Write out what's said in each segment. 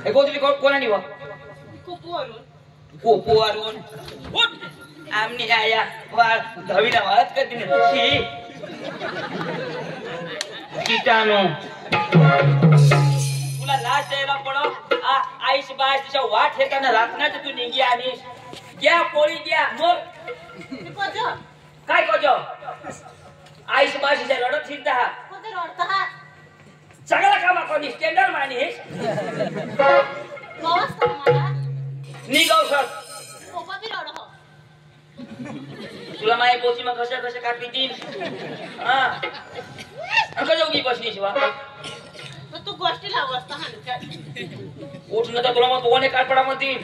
हे गोदली कोणानी वा कोपोवरून आमनी आया वाळ धवीला वाळत करते कीटाणू तुला लाज द्यायला पडो आईश बाश तिच्या वाट ठेकाना राखण्याचं तू निघी आणि घ्या पोळी घ्या मग काय कोजो आईश बाशीच्या रडत फिरता हा सगळा कामा कोणी स्टँडर्ड माणीस निघाव तुला माय पोची मग कशा कशा कापी तीन हा अंका जोगी बसली शिवा तू गोष्टी लाव असता उठणं तर तुला मग दोन एका पडा मध्ये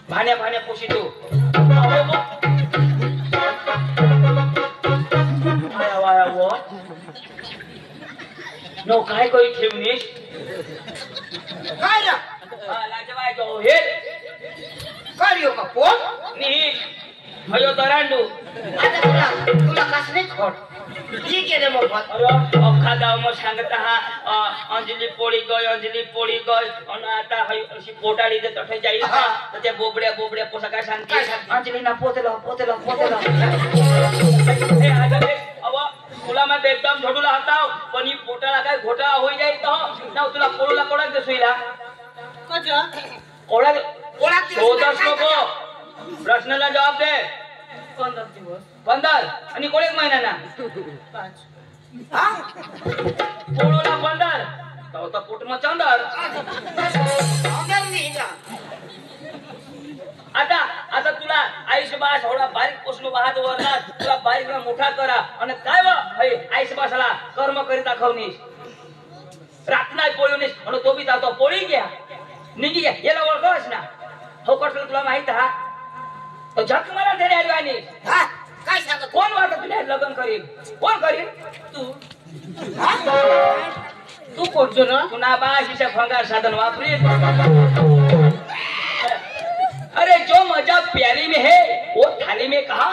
भाण्या भाण्या पोशी तू नो काय करी ठेवणीस काय रा लाजवाय जो हे कार्य का पोट नी भयो दरांडू आता तुला कसले खोट ठीक आहे रे मग अरे अख्खा गाव मग सांगता हा अंजली पोळी गय आणि आता अशी पोटाळी जे तठे जाईल तर त्या बोबड्या पोसा काय सांगते अंजली ना पोतेला हे आता ते अव तुला मैं एकदम झोडूला हटाव पण ही पोटाला काय घोटाळा होई जाईल तो ना तुला पोळूला कोणाक देसुईला कजा कोणाक शोधस नको प्रश्नाला जवाब दे 15 दिवस 15 आणि कोण एक महिना ना 5 हा पोळूला 15 तो पोट मग चंदर आता तुला आईशबास थोडा बारीक पोसलो वाहत वरला तुला बारीक मोठा करा आणि काय व आईशबासला कर्म करीत दाखवनीस रात नाही पोळीनीस आणि तो बी जातो पोळी घ्या निघी घ्या याला ओळखस ना हो कसलं तुला माहित हा तो झक मला दे रे आणि हा काय सांगत कोण वाटत तुला लग्न करील कोण करील तू कोणतो ना पुन्हा बाशीच्या भंगार साधन वापरी अरे जो मजा प्याली में है वो थाली में कहा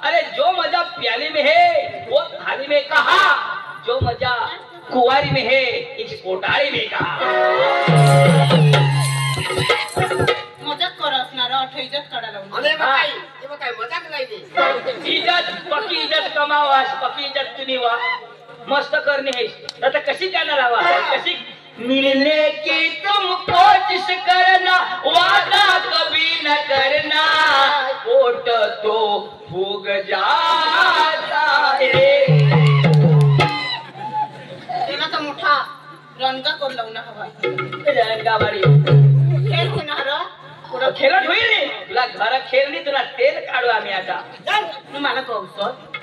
अरे जो मजा प्याली में है वो थाली में कहा जो मजा कुंवारी में है इस कोटारी में कहा मजाक कर असणारा इज्जत काढायला अरे काय मजाक नाही इज्जत पक्की इज्जत कमावास पक्की इज्जत तुम्ही वा मस्त करणे है आता कशी करणार हवा कशी मिलने की तुम कोशिश करना वादा कभी न करना कोट तो भूग जाता है तेना तर मोठा रंगा कर लावना हवा रंगावाडी खेळ होणार पुढं खेळत होईल तुला घरात खेळली तुला तेल काढू आम्ही आता तू मला कौसत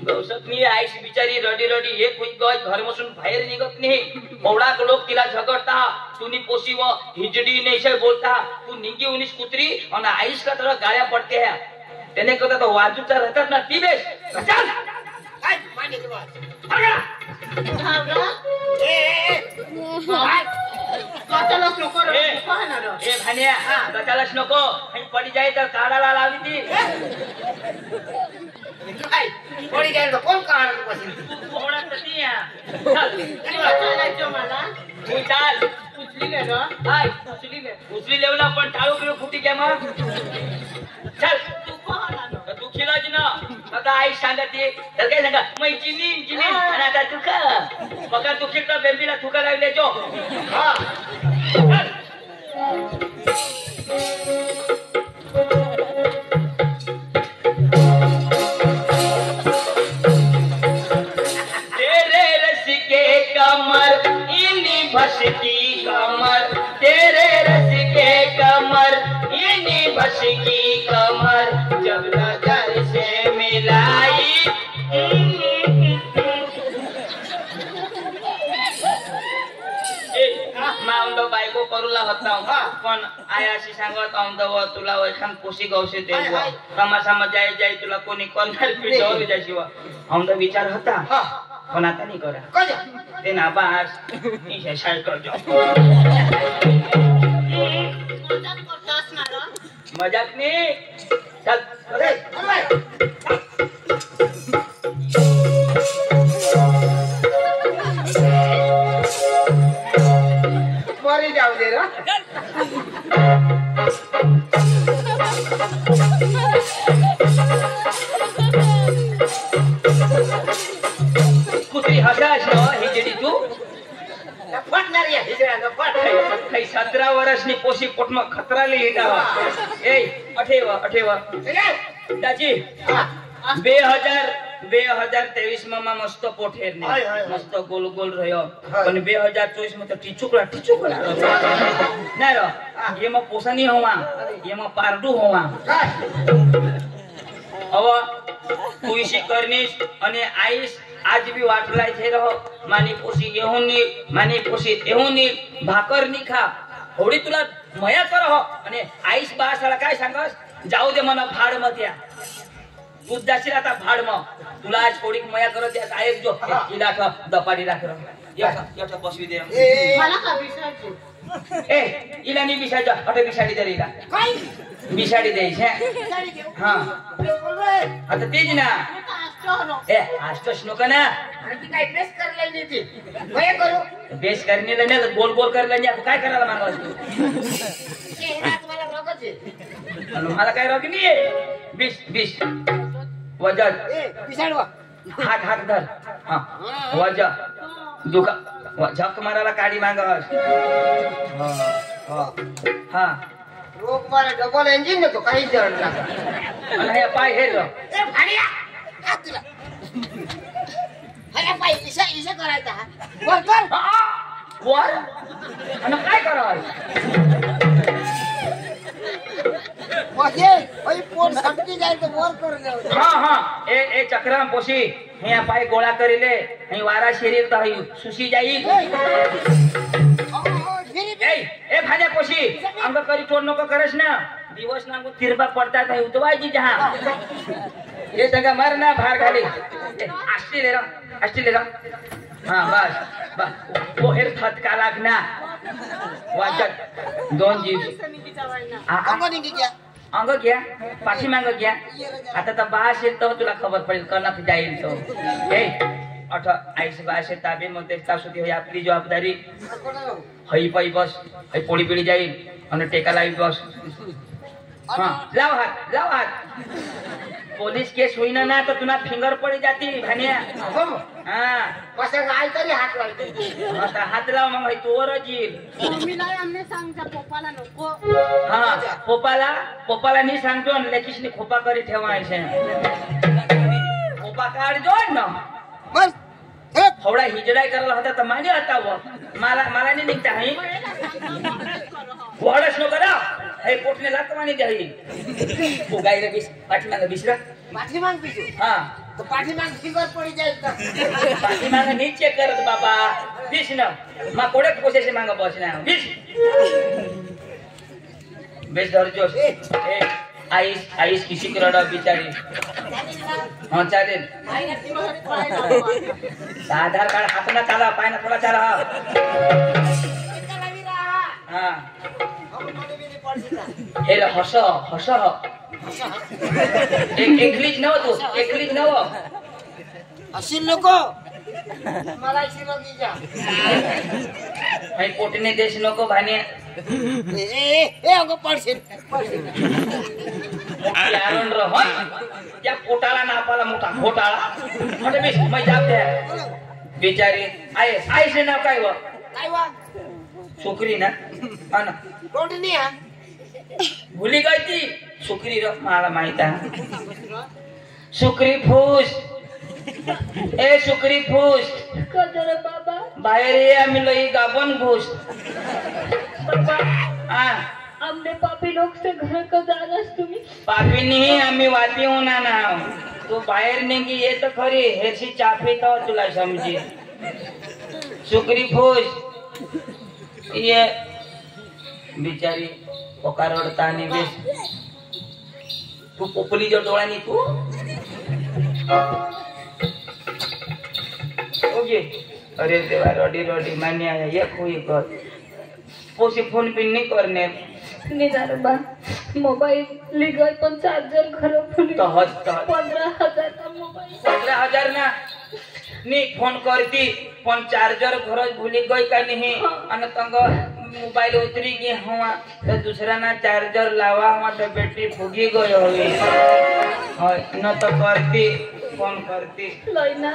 गौसत मी आईश बिचारी रडी एक होई गय घर बसून बाहेर निघत नाही मोडा लोक तिला झगडता तुनी पोसी व हिजडी नाही बोलता तू निंगी उनीस कुत्री आणि आईश का थोडा गाळ्या पडते ह्या त्याने करता तो वाजूचा राहतात ना ती बेस चल काय माने तुला धावरा कचालच नको रे पाहणार ए भान्या कचालच नको आणि पडी जाई तर काढायला लावली ती काय कोणी गेलं कोण काढत बसेल कोणा तती या चल चालायचं मला तू चाल उचली ले ना हाय उचली लेव ना पण टाळू बिळू फुटी घ्या मग चल तू पाहणार तू खिलाच ना आता आई सांगते तर काय सांगा मै चिनी आणि आता तू का बघा तू खिलता बेंबीला थुका लागले जो हा तेरे रस के कमर इनी भस की कमर तेरे रस के कमर इनी भस की कमर जब नजर से मिलाई माउंडो बायको करूला होता पण आयाशी सांगत औंदव तुला वैखान पोशी गौसे देव तमाशा जाय जाय तुला कोणी कोणणार पिढीवर जाशिवा औंद विचार होता पण आता नाही करा ते ना बास मी शाळ करतो मजाक करत असणार मजाक नाही चल अरे मरी जाऊ दे रे कुत्री हसास न हिजडी तू फटणार या हिजड्यानं फट काही 17 वर्षनी पोशी पोटમાં ખતરાલી હિટાવા એ અઠેવા દાજી 2023 માં મસ્ત પોઠેર ને મસ્ત ગોલ ગોલ રહ્યો પણ 2024 માં તો ટીચુકડા ના રો એમાં પોસાની હોવા એમાં પારડું હોવા હવે તુઈસી કરનીશ અને આઈશ आज भी वाटलाय છે રહો માની પોસી એહોની માની પોસી એહોની ભાકર ની ખા હોડી તુલા મયા કરો અને આઈસ બાસળા काय सांगस जाऊ दे मना भाड मध्ये तू जाशील आता भाड म तुला आज थोडीक मया करत द्या साहेब जो इलाठ दपाडी राख रे येठा बसवी दे मला का विसरायचं ए इलानी बिसाजा अटे बिसाडी दे इला काय बिसाडी दे छे बिसाडी देऊ हां बोल रे आता तेज ना ए आष्टस नको ना आणि ती काय बेस करलेली नाही ती काय करू बेस करणे नाही गोल गोल करले नाही काय करायला मागवस तू चेहरा तुम्हाला रोगच आहे आणि मला काय रोग नाही 20 वजन ए बिसाडवा हात धर हां वजन दुखा झक मारायला काडी मागवस हां रोग मारे डबल इंजिन नको काही जण लागा आणि हे पाय हे रो ए भाडिया आ तुला हाय पाय इशा करायचा वर कर वर आणि काय करावं म्हणजे ओय पोर सटकी जाय तो वर कर देऊ हां ए चक्राम पोशी हे पाय गोळा करीले हे वारा शरीर त सुसी जाई ए भाजा पोशी अंग करी तोड नको करस ना दिवस ना तिरबा पडतात है उतवायची जहां ये जगह मर ना भार खाली आष्टी ले रहा हां बस वो हेर खत का लागना वाजत दोन जीव अंग निघी गया अंग घ्या पाठी मांग घ्या आता तर बास येईल तर तुला खबर पडेल कना जाईल तो ए अठ आईस बास ताबे मध्ये तासुदी होय आपली जबाबदारी हई पाई बस हई पोळी पिळी जाईल आणि टेका लावी बस हां लाव हात पोलीस केस होईना ना तर तुला फिंगर पडी जाती भान्या हां कसं काय तरी हात लावते आता हात लाव मग हई तोवर जील मम्मीला आमने सांगता पप्पाला नको हां पोपाला नी सांगतो आणि लेकीसनी खोपा करी ठेवायचे खोपा काढ जोड ना बस थोडा हिजडाय करायला होता तर माझे आता मला नाही निघता हई वडच नको करा हे पोटने लात मानी द्याई तू गायला पाठीमागं बिसरा पाठीमाग पिसू हां तो पाठीमाग फिंगर पडी जाईल तर पाठीमागं नीट चेक करत बाबा बिस ना मा कोडक पोसेसे मांग बस ना बिस बेस धर जोश ए आईस किसी करडा बिचारी हां चालेल आधार कार्ड हात ना चाला पाय ना थोडा चाला हां हे हस एकलीच नव अशी नको मला अशी रोगी जा हाय पोटने देश नको भाने ए अगं पडशील आरण रह त्या पोटाला नापाला मोठा घोटाळा म्हणजे मी मै जाप द्या बिचारी आईचे नाव काय व छोकरी ना हा ना रोडनी हा भुली गई ती छोकरी र मला माहित आहे शुक्री फूस ए शुक्री फूस कदर बाबा बाहेर ये आम्ही लई गाबन घुस बाबा हां हमने पापी लोग से घर को जानास तुम्ही पापी नहीं आम्ही वाती होना ना तू बाहेर निघी ये तर खरी हेची चाफी तो तुला समजी शुक्री फूस ये बिचारी पोकारवडता आणि बेस तू पोपली जो डोळ्यानी तू ओके अरे देवा रोडी मान्य आहे एक हुई कर पोसी फोन पिन नहीं करने निदारबा मोबाईल लीगल पण चार्जर खराब होली तो हस्त 15,000 का मोबाईल 15,000 ना नी फोन करती पण चार्जर घरच भूली गई का नहीं आणि तंग मोबाइल उतरी गई हुआ तो दूसरा ना चार्जर लावा हुआ तो बैटरी फूगी गई होगी न तो करती फोन करती लयना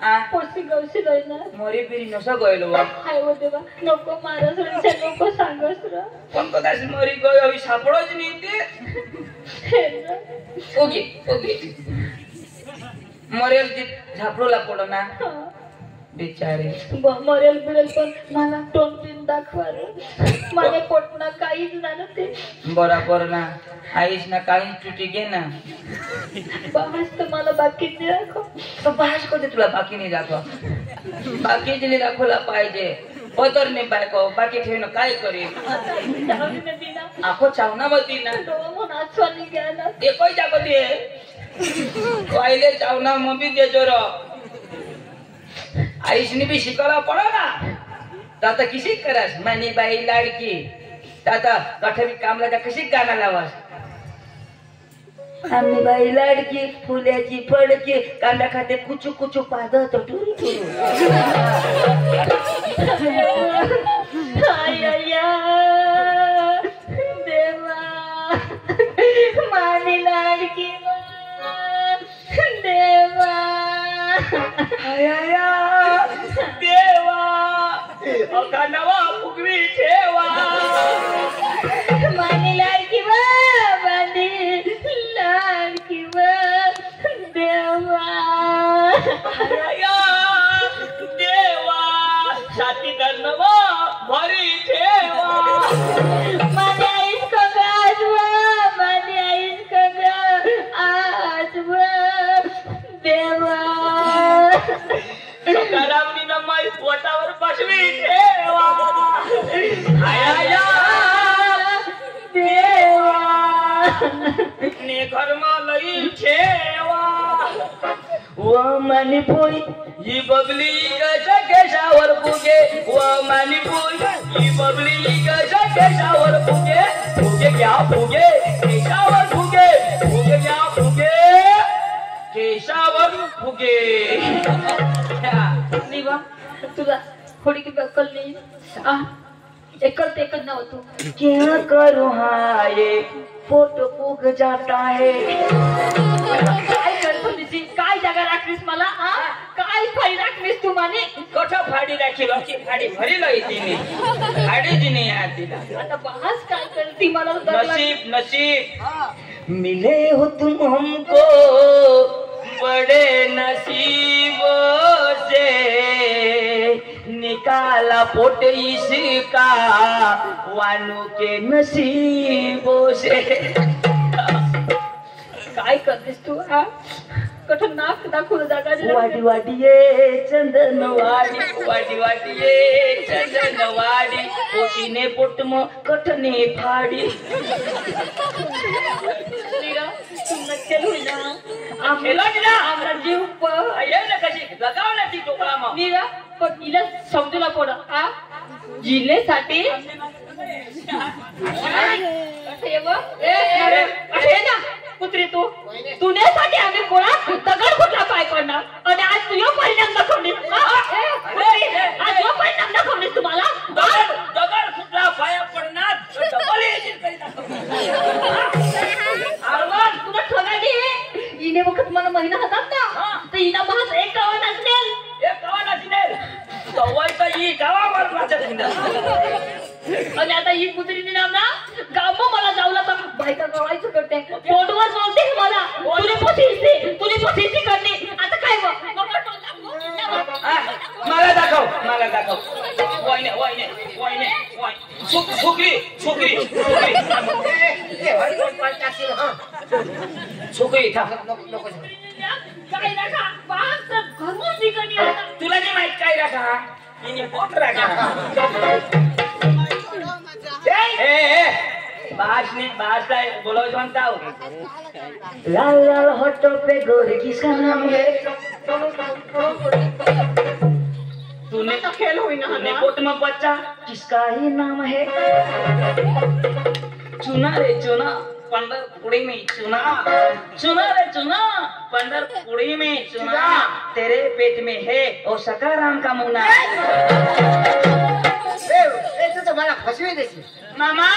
आ पोसी गवशी लयना मोरी पिरी नसो गयलो हाय वो देवा नको मारस रे नको सांगस रे पण कदाच मोरी गई होई सापडोच नाही ते ओके ओके मरेल जी झापडोला पडो ना बिचारे मरेल बिरेल पण मला तोंड बिन दाखवा रे माझे पोटना काहीच नाही ते बराबर ना आईस ना काही तुटी गे ना बाहेर तर मला बाकी नाही दाखव तो बाहेर कधी तुला बाकी नाही दाखवा बाकी जिने दाखवला पाहिजे पतर नाही बायको बाकी ठेवणं काय करेल आखो चावना मती ना म्हणून आठवणी घ्या ना एकच जागो दे पहिले चावना मग बी दे जोर आईशनी भी शिकायला पडो ना तर आता किशी करास मानी बाई लाडकी तर आता कठवी कामला त्या कशी गाणं लावास आम्ही बाई लाडकी फुल्याची फडकी कांदा खाते कुचू कुचू पादत टुरू टुरू देवा मानी लाडकी देवा देवा अका नवा फुगवी ठेवा मानी लाडकी मानी लाडकी देवा देवा छाती धरणवा भरी ठेवा मानी आईस कगा मानी आईस कगा देवा सकारामनी नमाई पोटावर बसवी ठेवा देवा ने घरमा लई ठेवा व मानी पोई ही बबली कशा केशावर फुगे व मानी पोई ही बबली कशा केशावर फुगे फुगे क्या फुगे केशावर फुगे फुगे क्या फुगे केशावर फुगे निवा तुला थोड़ी की अक्कल नहीं आ एकल ते एकल ना होतो क्या करूं हाय फोटो फूक जाता है काय करतो निसी काय जागा राखलीस मला आ काय फाडी राखलीस तू माने कठो फाडी राखी लोकी फाडी भरी लई तिने फाडी जिने यार तिला आता बहास काय करती मला नसीब नसीब मिले हो तुम हमको बड़े नसीबों से निकाला पोट इसका वानों के नसीबों से काय करतेस तू हा कठ नाक दाखवलं जागा वाडी वाडी ये चंदन वाडी ये चंदन वाडी पोटीने पोटम कठने फाडी नक्केल होईल ना आमचा जीव ये ना कशी लगावला ती टोकळा मग मीरा पण हिला समजूला पड आ जिल्ह्यासाठी कुत्री तू तुझ्यासाठी आम्ही कोणा दगड कुठला पाय पडणार आणि आज तुझ्या परिणाम दाखवलीस आज तुझा परिणाम दाखवलीस तुम्हाला दगड कुठला पाया पडणार डबल तुला ठगाडी हिने वखत मला महिना हातात ना तर हिना महास एक गावा नसलेल एक गावा नसलेल सवय तर ही गावा मारला आणि आता ही कुत्रीने नाम ना गाव मला जाऊला तर बायका गळायचं करते पोटवर बोलते मला तुझी पोसिसी करणे आता काय मला दाखव वाईने छोकरी काय राखा बास घरून निघणी तुला नाही माहित काय राखा हिने पोट राखा बास बोलो जानता हूँ लाल लाल होठों पे गोरी किसका नाम है तूने तो खेल हुई ना पोट में बच्चा किसका ही नाम है चुना रे चुना पंढरपुरी में चुना रे चुना पंढरपुरी में चुना तेरे पेट में है और सकाराम का मुना तुझं मला बसवे देशी मामा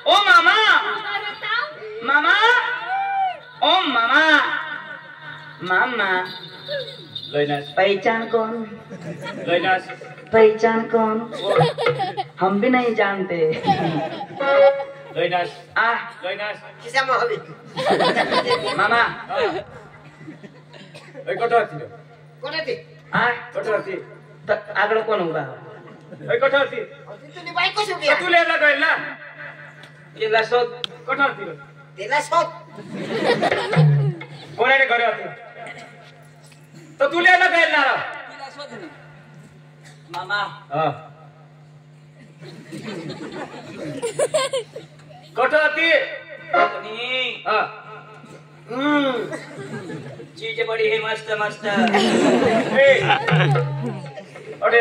ओ मामा मामा ओ मामा मामा लैनास पहचान कौन लैनास पहचान कौन हम भी नहीं जानते लैनास आ लैनास किसा महबी मामा ओइ कटाती कोणाची आ कटाती आगळ कोण उभा ओइ कटाती तुम्ही बायको सुटी तू लेला गइल ना तिला शोध कटाती तिला शोध कोणाने घरे होती तर तू लेला गइल ना मामा हा कटाती अपनी हा चीज बड़ी है मस्त मस्त ए अरे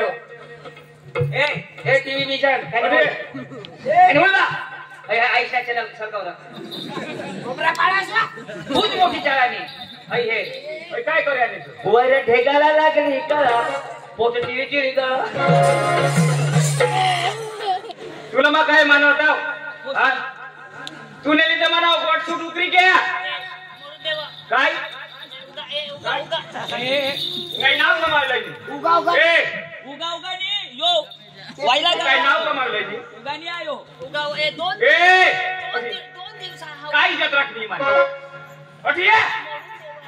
ए ए टीव्ही विचार अरे बोलला आईशा चॅनल सरकवला कोबरा पाळासला खूप मोठी चाळणी आई हे ओइ काय करे आणि तू वर ढेगाला लागली कळा पोट टीव्हीची रिगा तुला मग काय मानवता हा तू नेली तर म्हणाव गोट सूट उतरी घ्या काय काय नाव कमावलंय उगा उगा ए उगा उगा नी यो वायला काय नाव कमावलंय उगा नी आयो उगा ए दोन ए दोन दिवसा काय इज्जत राखली माझी अठी ये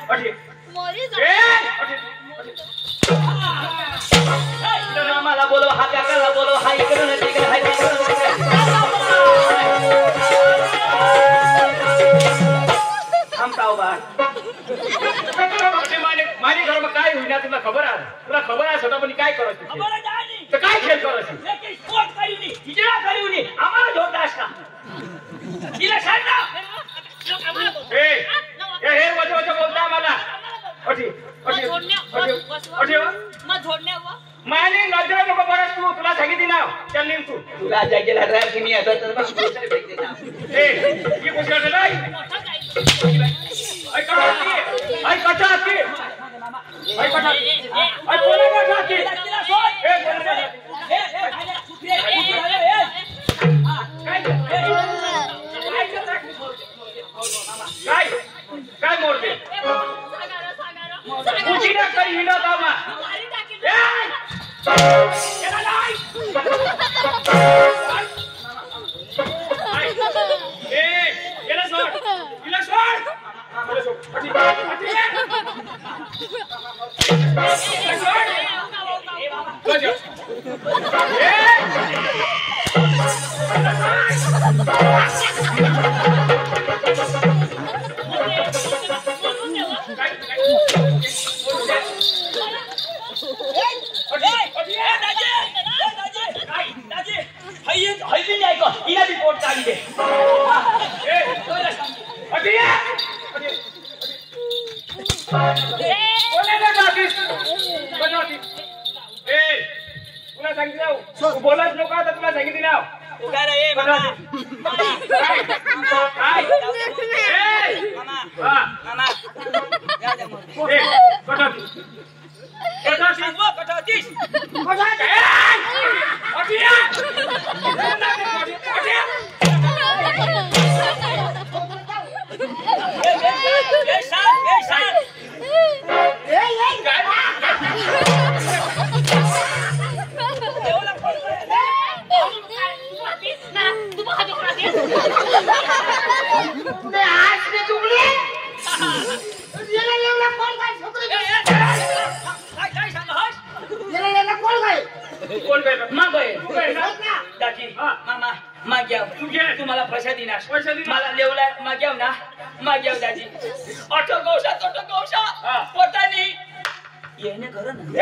अठी मोरी ए अठी मला बोलव हा काकाला बोलव हा इकडून तिकडे हा तिकडून थांबता उभा माझी घर मग काय होईना तुला खबर आहे स्वतः काय करत खबर जाणी तर काय खेळ करत लेकिन स्पोर्ट करीनी हिजडा करीवनी आम्हाला जोडदास का तिला सांग ना हे वच बोलता मला अठी अठी अठी मग झोडण्यावर माने नजर नको परत तुला सांगितली ना चल निघ तू तुला जागेला ड्रायव्ह किमी येतो तर मग दुसरे भेट देता ए ही पुष्कळ नाही ऐ कटा आती ऐ कोणा कटा आती तिला सोड ए कोणा काय काय मोरते कुठे ना करी हिंडा तामा बोलत नको आता तुला सांगितली ना उगा रे मामा मामा कटातीस तुम्हाला प्रसादी ना मला लेवला माग्याव ना माग्याव दाजी ऑटो गौशा पोटानी येणे घर ना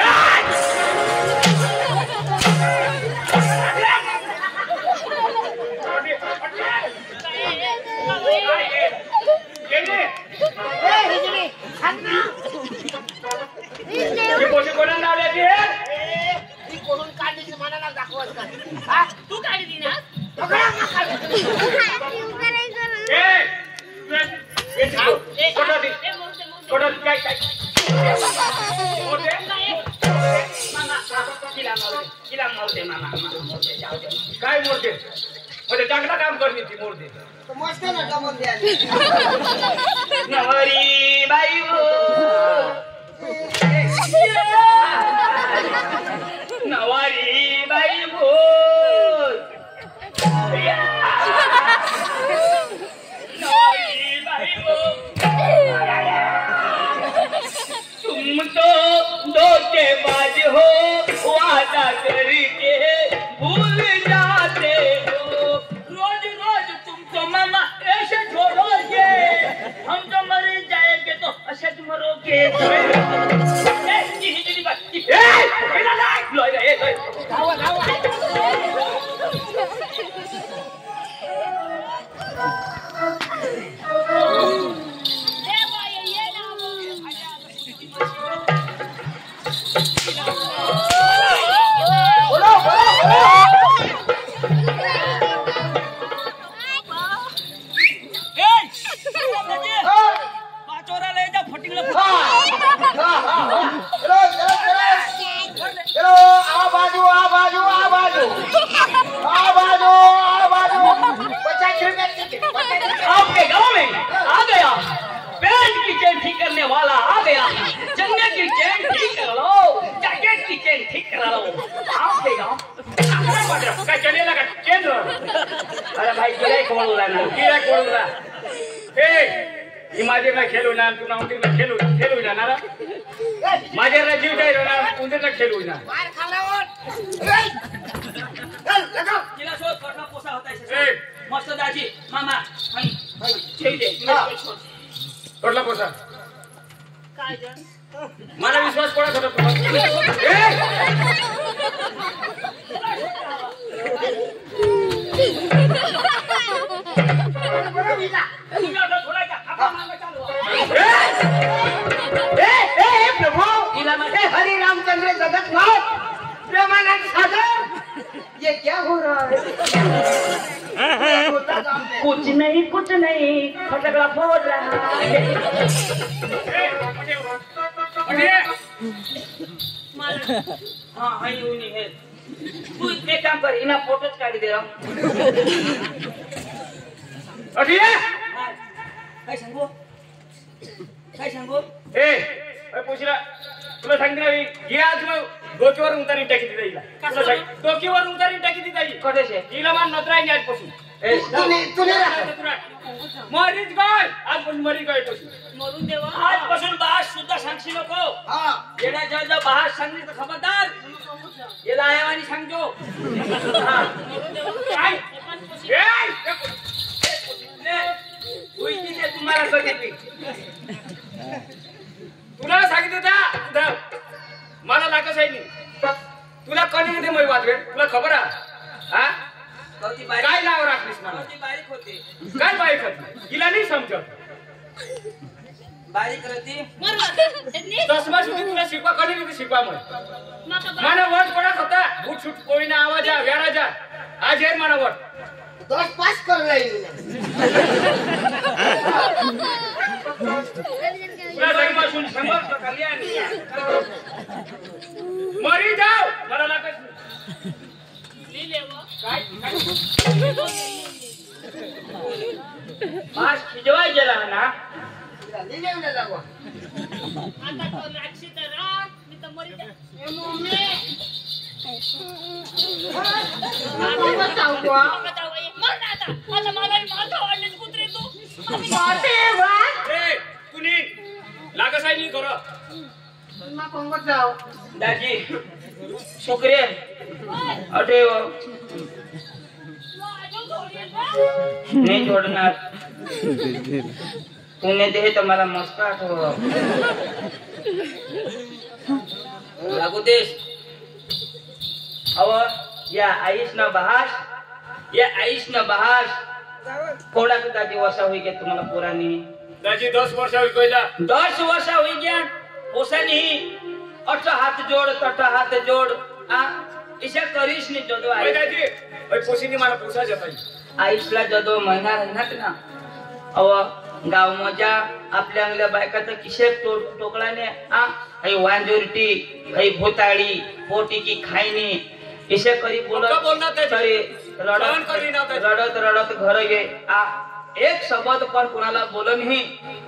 तू काढी दिना किला मोरते मामा मोरते जाऊ दे काय मोरते म्हणजे चांगला काम करणे ती मोरते तो मस्त ना डबल द्या नवरी बाई हो नवरी बाई हो नवरी बाई हो तुम तो धोखेबाज हो वादा करके भूल जाते हो रोज रोज तुमको मामा ऐसे छोड़ोगे हम तो मर जाएंगे तो अशद मरोगे आपके गांव में आ गया पेट की चेन ठीक करने वाला आ गया चन्ने की चेन ठीक कर लो जैकेट की चेन ठीक करा लो आपके गांव काय चढे लागा केंद्र अरे भाई गिराईक बोलला ना गिराक बोलला ही माझे ना खेळू ना तू नाव ना खेळू ना ना माझे ना जीव जाईल ना उंदीर ना खेळू ना मार खालावर तिला शोध कसा पोसा होता मस्त दाजी मामा हाय ठेव दे पडला कोसा काय जण मला विश्वास पडत होता तुला हरि रामचंद्र जगत नाथ प्रेमानंद सागर ये क्या हो रहा है कुछ नहीं फटकड़ा फोड़ रहा है हाँ हाँ यूं नहीं है तू एक काम कर इना फोटोच काढी दे रहा अठिये काय सांगू काय सांगू ए पुशीला तुला सांगितलं ही आज मग डोक्यावर उतारी टाकी दी जाईल डोक्यावर उतारी टाकी दी जाईल कसे हिला मान नोतरायची आजपासून मरीच गाय आजपासून मरी गाय पासून मरून देवा आजपासून बहास सुद्धा सांगशी नको येण्या जर बहास सांगली तर खबरदार याला आयावानी सांगतो काय तुम्हाला बघितली तुला सांगितलं मला लागत आहे तुला कधी किती मै वाजवे तुला खबर आहे काय नाव राखलीस मला बारीक होते काय बारीक होती हिला नाही समजत बारीक होती चष्मा सुद्धा तुला शिकवा कधी किती शिकवा मला वट पडत होता भूट छूट कोईना आवाजा व्याराजा आज हेर मला वट 10 पास कर रही तुला जन्मासून समज कल्याण मरी जाव मला लागत काय आज खिजवाय गेला ना निघेवले जावा आता तो राक्षी तर राख मी तर मरी जा ए मम्मी आता मला माझा वाढलेच कुत्रे तू तू नी लागस आहे नी कर दाजी शुक्रिया अटे नहीं छोड़ना तूने दे तो मला मस्त आठव लागू देश अव या आईस न बहास थोड़ा तो दादी वर्षा हुई गया तुम्हाला पुरानी दाजी 10 वर्ष हुई कोइला 10 वर्ष हुई गया ओसा नहीं अट हाथ जोड़ आ इसे करीश नहीं जदो ओय दाजी ओय पोसीनी मला पुसा जाताई आईसला जदो महिना राहणार ना अव गाव मजा आपल्या अंगल्या बायका तर किशे टोकळाने आ आई वांजुरटी आई भोताळी पोटी की खायनी इसे करी बोलणार त्याची. तरी सहन करी ना त्याची. रडत रडत घर ये एक शब्द पण कुणाला बोल नाही.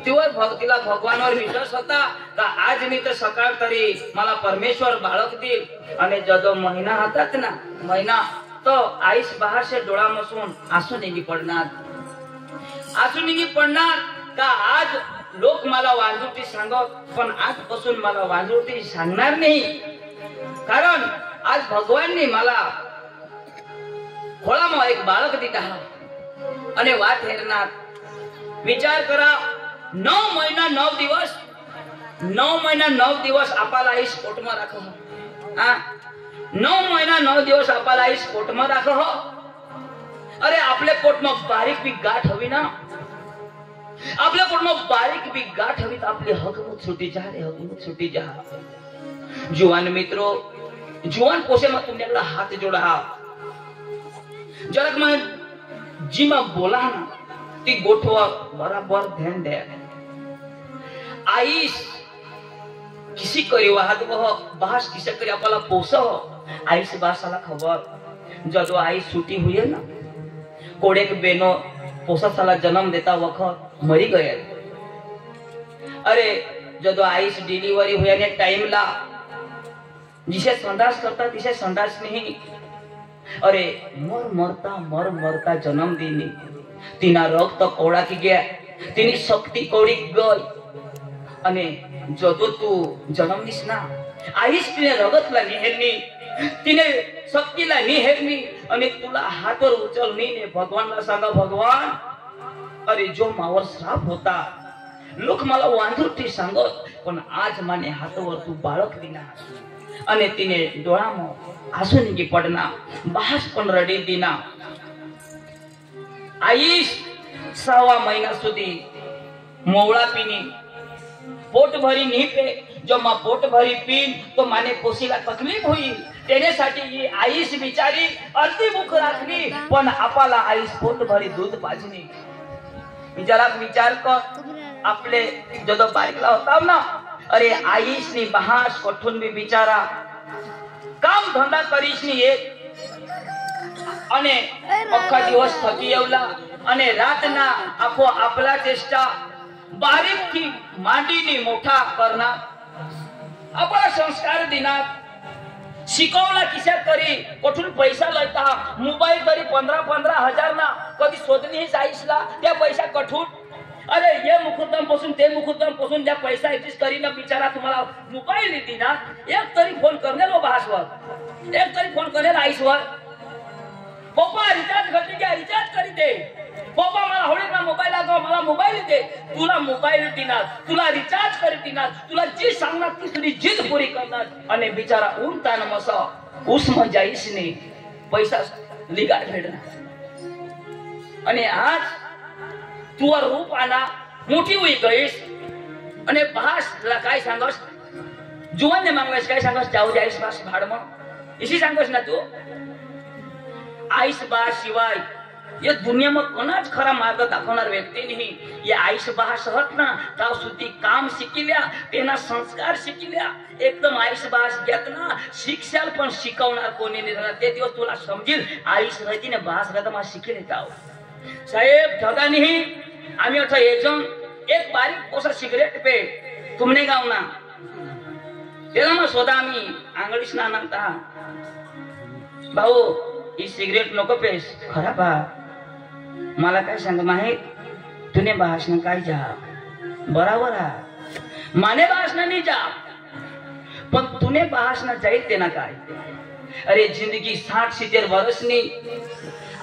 तिवर भक्तीला भगवानवर विश्वास होता का आज मी तर सकाळ तरी मला परमेश्वर बाळक देईल. आणि जो महिना हातात ना महिना तो आईस बाहेरचे डोळा मसून आसू निघी पडणार. आसू निघी पडणार का आज लोक मला वांजुटी सांगत पण आजपासून मला वांजुटी सांगणार नाही. कारण आज भगवाननी मला खोळाમાં एक बाळक दिला અને વાત હેરનાર. विचार करा 9 महिना 9 दिवस 9 महिना 9 दिवस आपाला आईस पोटમાં રાખો. हा 9 महिना 9 दिवस आपाला आईस पोटમાં રાખો. अरे आपल्या पोटમાં बारीक बी गाठ हवी ना. आपल्या पोटમાં बारीक बी गाठ हवी तर आपली हकमत छुटी जा रे हकमत छुटी जा. जुवान मित्रो जुवान पोसेમાં तुम्हाला हात जोडा. જરાક માં जीमा बोला ना ती गोठवा बराबर ध्यान द्या. आईस किसी करी वाहत वह बास किसे करी आपला पोसव. आईस बासाला खबर जदो आई छुटी हुई है ना कोड़े के बेनो पोसा साला जन्म देता वक्त मरी गए. अरे जदो आईस डिलीवरी हुई ने टाइम ला जिसे संडास करता तिसे संडास नहीं. अरे मर मरता जन्म दिनी तिना रक्त कोड़ा की गया तिनी शक्ति कोड़ी गई. अने जदो तू जन्म दिस ना आईस तिने रगत ला निहेरनी तिने शक्ति ला निहेरनी अने तुला हाथवर उचलनी ने भगवान ला सांगा भगवान अरे जो मावर श्राप होता लोक मला वांजुटी सांगत पण आज माने हाथवर तू बाळक दिना. અને તેને ડોળામાં આંસુ નીકળી પડના બહાસ પણ રડી દીના. આઈશ 6 મહિના સુધી મોવળા પીની पोट भरी नहीं पे जो माँ पोट भरी पीन तो माने पोसीला तकलीफ हुई तेनेसाठी ही आईस बिचारी अर्धी मुख राखली पण आपाला आईस पोट भरी दूध पाजनी. जरा विचार कर आपले जो बारीकला होता ना अरे आईस नी बहास कठून भी बिचारा काम धंधा करीश नी एक અને આખા દિવસ થકી આવલા અને રાતના આખો આપલા ચેષ્ટા बारीक थी मांडीनी मोठा करना आपला संस्कार दिना शिकवला किशा करी कुठून पैसा लयता मोबाईल तरी 15-15 हजार ना कधी शोधणी जाईसला त्या पैसा कठून. अरे ये मुकुदम पासून ते मुकुदम पासून ज्या पैसा ऍडजस्ट करी ना बिचारा तुम्हाला मोबाईल देती ना एक तरी फोन करने लो बहासवर एक तरी फोन करने आईसवर पप्पा रिचार्ज करते क्या रिचार्ज करी दे पप्पा मला होळीला मोबाईल लागव मला मोबाईल दे तुला मोबाईल देणार तुला रिचार्ज करी देणार तुला जी सांगणार ती तुझी जिद पुरी करणार. आणि बिचारा उंता न मसा उसम जाईस ने पैसा लिगाड भेटणार. आणि आज तुवा रूप आना मोठी होई गईस आणि भास ला काय सांगस जुवान ने मागलास काय सांगस जाऊ जाईस बास भाडम इसी सांगस ना तू आईस बास शिवाय ये दुनिया में कोणाच खरा मार्ग दाखवणार व्यक्ती नाही. ये आईस बहा सहत ना ताव सुधी काम शिकिल्या तेना संस्कार शिकिल्या एकदम आईस बास घेत ना शिक्षाल पण शिकवणार कोणी नाही. ते दिवस तुला समजील आईस रहती ने बास रहता मा शिकले ताव साहेब ठगा नहीं आम्ही अठा एकजण एक बारीक पोसा सिगरेट पे तुमने गाव ना तेला मग स्वतः आम्ही आंगडीस ना नाता भाऊ ही सिगरेट नको पेस खराब मला काय सांग माहित तुने भाषण काय जा बराबर आहे माने भाषण नहीं जा पण तुने भाषण जाईल ते ना काय. अरे जिंदगी 60-70 वर्षनी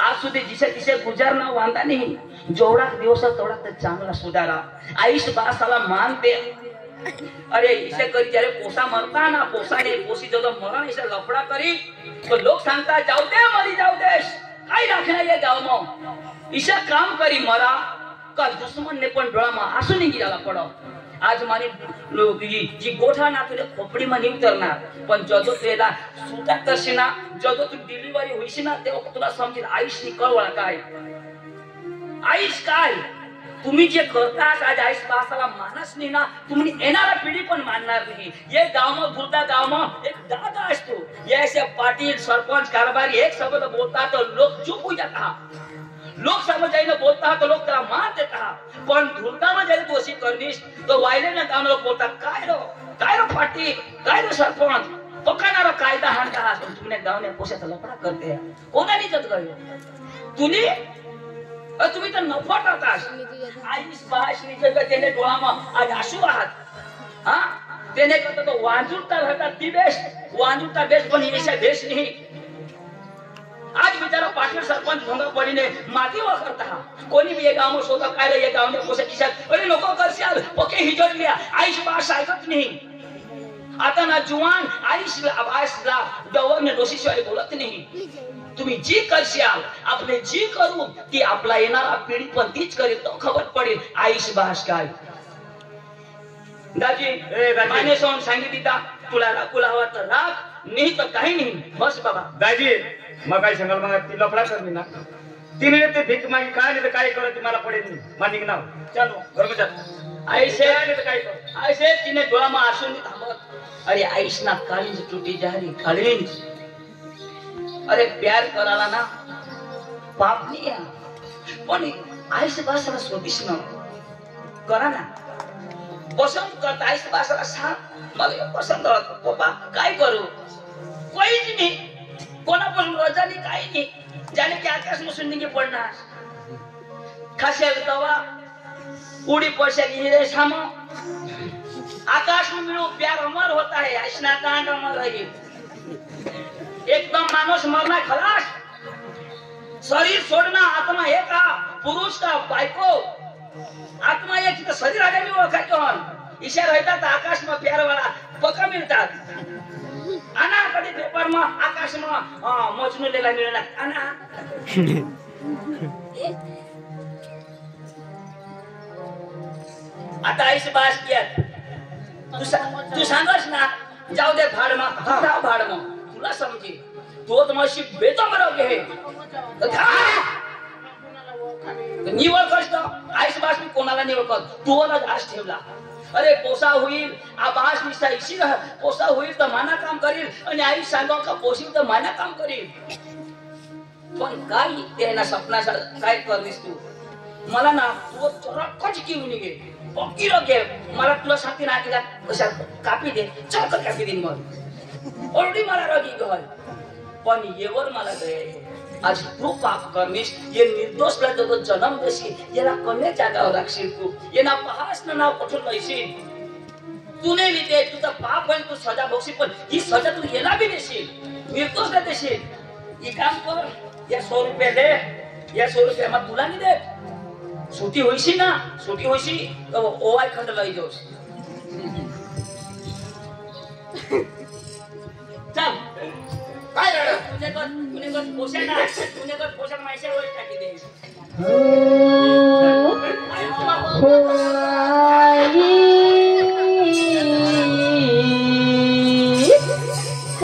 आज सुधी जिसे तिसे गुजारना वांदा नहीं जेवढा दिवस तेवढा तर चांगला सुधारा. आईस बासाला मान दे. अरे इसे करी जरे पोसा मरता ना पोसा ने पोसी जो मरण इसे लफड़ा करी तो लोग सांगता जाऊ दे मरी जाऊ दे काय राखना ये गाव में इसे काम करी मरा का दुश्मन ने पण डोळा में आंसू नहीं गिराला पड़ो. आज मानी जी गोठा ना तुले खोपड़ी में नहीं उतरणार पण जदो तेला सुता करशीना जदो तू डिलिव्हरी होईशी ना तेव्हा तुला समजेल आईस नी कळवळा काय आईस काय तुम्ही जे करतात आज आईस बासाला मानस नाही ना, तुम्ही येणारा पिढी पण मानणार नाही. ये गाव भूता गाव एक दादा असतो, ऐसे पाटील सरपंच कारभारी एक शब्द बोलतात तर लोक चुप होई जातात. लोक समजायला बोलता तो लोक त्याला मान देता, पण धुरताना जरी दोषी करनीस तो वायले ना गाव लोक बोलतात काय रो पाटील काय रो सरपंच पकडणारा कायदा हाणता. तुम्ही गावने पोशाचा लफडा करते कोणाने जत गयो तुम्ही तर नफट होतास. आईस बाश्रीचे त्याने डोळाમાં आज आशू आहात. हा त्याने करता तो वांजुरता राहता ती बेस्ट वांजुरता बेस्ट पण हिशा देश नाही. आज बिचारा पाटील सरपंच भोंगा पडीने माती वापरता. कोणी बी गाव में शोधा काय रे गावने पोषा किशात अरे नको करशाल ओके हिजोडल्या आईस बास ऐकत नाही. आता ना जुवान आईसला आवासला डवरने दोषीशिवाय बोलत नाही. तुम्ही जी करशाल आपले जी करू ती आपला येणारा पिढी पण तीच करेल तो खबर पडेल आईश बास काय. दाजी माने सोन सांगितलं तुला राखूला हवा तर राख नाही तर काही नाही बस बाबा. दाजी मग काय सांगाल मग ती लफडा करली ना तिने ते भीक मागी काय नाही तर काय करत मला पडेल नाही मानिक नाव चालो घर में ऐसे तिने डोळाમાં आसून थांबत. अरे आईश ना काळींज तुटी जारी काळींज. अरे प्यार कराला ना पाप नाही पण आईश बासाला स्वदेश न करा ना पसंत करता. आईश बासाला सांग मला पसंत करत बाबा काय करू काहीच नाही कोणापासून रजा नाही काही नाही. जाने की आकाश में सुनने की पड़ना खासियल दवा उड़ी पड़सेगी हिरे सामो आकाश में मिलो प्यार अमर होता है. ऐसा कांड अमर है एकदम मानुष मरना खलास. शरीर छोड़ना आत्मा एक का पुरुष का बायको आत्मा एक तो शरीर आगे भी ओळखायचो ईशा रहतात आकाश में प्यार वाला पक्का मिळतात. आना कधी पेपर में आकाश में मजनू लेला मिळणार आना. आता आईस बास किया तू सांगस ना जाऊ दे भाड में जाऊ भाड में तुला समजी तो तुम्हाशी बेतो मरोगे निवळ करतो. आईस बास मी कोणाला निवळ करतो तू ना आश ठेवला. अरे पोसा होईल आबास निसा इशी पोसा होईल तर माना काम करील आणि आई सांगो का पोशील तर माना काम करील. पण काय त्याना सपना काय करलीस तू मला ना तू चरकच घेऊन गे पक्की रोगे मला तुला सांगते ना की कशा कापी दे चरक कापी दे मग ऑलरेडी मला रोगी गहल पण येवर मला दे आज तू पाप करनीस ये निर्दोष ला जो जन्म देशी याला कन्या जागावर राखशील तू येना पहास ना नाव कठोर लईशील. तूने लिते तुझा पाप होईल तू सजा भोगशील पण ही सजा तू याला भी देशील निर्दोष ला देशील. ये काम कर या 100 रुपये दे या 100 रुपये मग तुला नाही दे सुटी होईशी ना सुटी होईशी तो ओवाय खंड लई जोस. चल काय रड तुने कर पोषण मायशा वर टाकी दे.